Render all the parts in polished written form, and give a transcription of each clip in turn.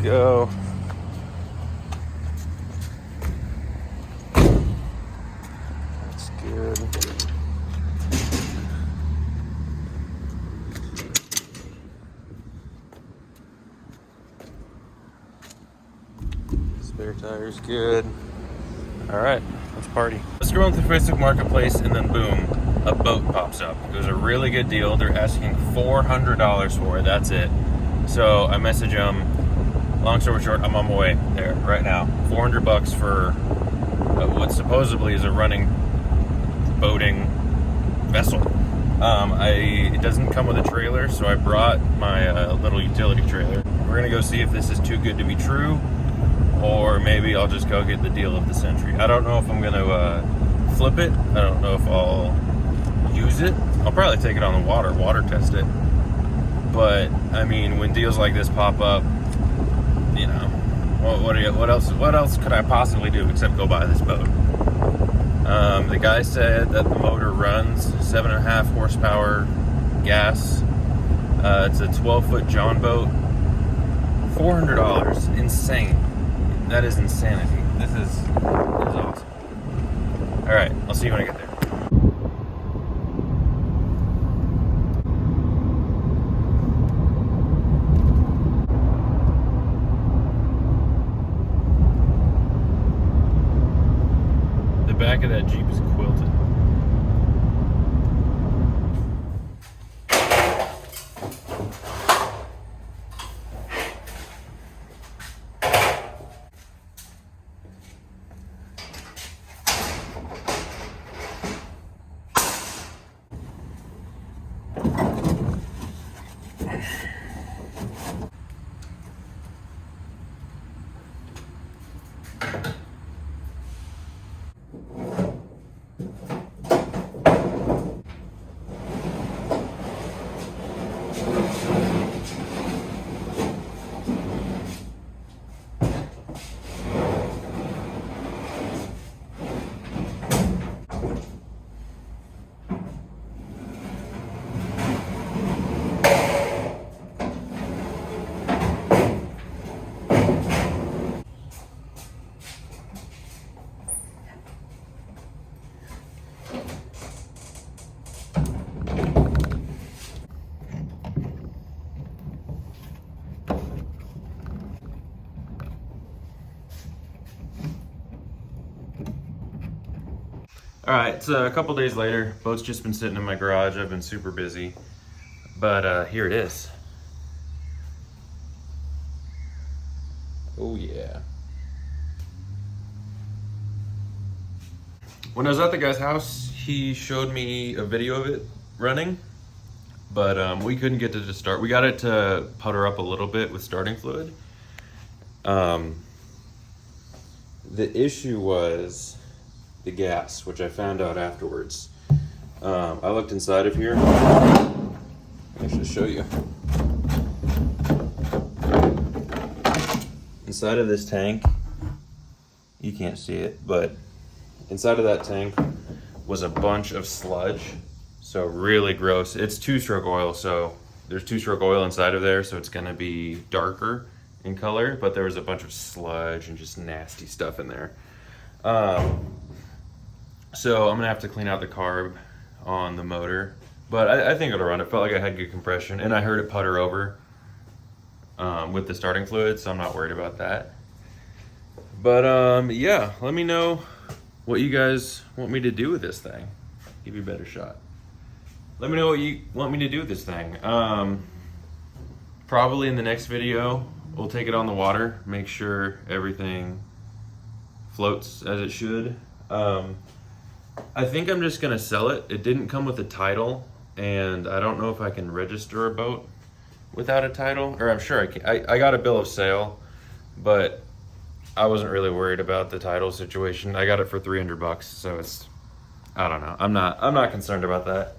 go. That's good. Spare tire's good. All right, let's party. Let's scroll through Facebook Marketplace, and then boom, a boat pops up. It was a really good deal. They're asking $400 for it. That's it. So I message them. Long story short, I'm on my way there right now. $400 for what supposedly is a running boating vessel. It doesn't come with a trailer, so I brought my little utility trailer. We're gonna go see if this is too good to be true, or maybe I'll just go get the deal of the century. I don't know if I'm gonna flip it. I don't know if I'll use it. I'll probably take it on the water test it. But I mean, when deals like this pop up, you know, what else could I possibly do except go buy this boat? The guy said that the motor runs 7.5 horsepower gas. It's a 12-foot John boat. $400, insane. That is insanity. This is awesome. All right, I'll see you when I get there. The back of that Jeep is quilted. All right, it's a couple days later. Boat's just been sitting in my garage. I've been super busy, but here it is. Oh yeah. When I was at the guy's house, he showed me a video of it running, but we couldn't get it to start. We got it to putter up a little bit with starting fluid. The issue was the gas, which I found out afterwards. I looked inside of here. I should show you. Inside of this tank, you can't see it, but inside of that tank was a bunch of sludge. So really gross. It's 2-stroke oil, so there's 2-stroke oil inside of there, so it's gonna be darker in color, but there was a bunch of sludge and just nasty stuff in there. So I'm gonna have to clean out the carb on the motor, but I think it'll run. It felt like I had good compression, and I heard it putter over with the starting fluid, so I'm not worried about that. But yeah, let me know what you guys want me to do with this thing. Give you a better shot. Let me know what you want me to do with this thing. Probably in the next video, we'll take it on the water, make sure everything floats as it should. I think I'm just gonna sell it. It didn't come with a title, and I don't know if I can register a boat without a title, or I'm sure I can. I got a bill of sale, but I wasn't really worried about the title situation. I got it for $300, so I don't know. I'm not concerned about that.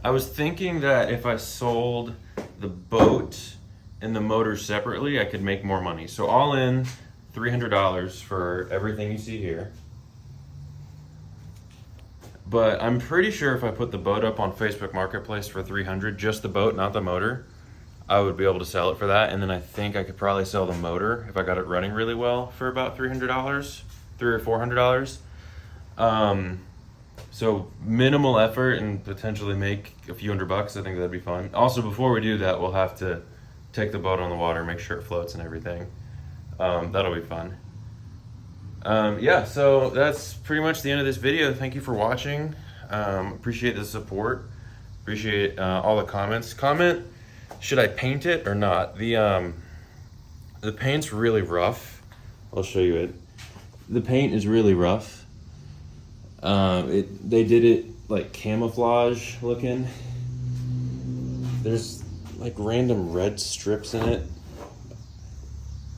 I was thinking that if I sold the boat and the motor separately, I could make more money. So all in, $300 for everything you see here. But I'm pretty sure if I put the boat up on Facebook Marketplace for $300, just the boat, not the motor, I would be able to sell it for that. And then I think I could probably sell the motor if I got it running really well for about $300, $300 or $400. So minimal effort and potentially make a few $100. I think that'd be fun. Also, before we do that, we'll have to take the boat on the water, make sure it floats and everything. That'll be fun. Yeah, so that's pretty much the end of this video. Thank you for watching. Appreciate the support. Appreciate all the comments. Comment, should I paint it or not? The paint's really rough. I'll show you it. The paint is really rough. They did it like camouflage looking. There's like random red strips in it.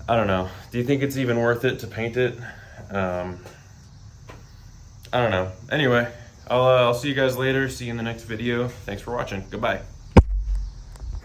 I don't know. Do you think it's even worth it to paint it? I don't know. Anyway, I'll see you guys later. See you in the next video. Thanks for watching. Goodbye.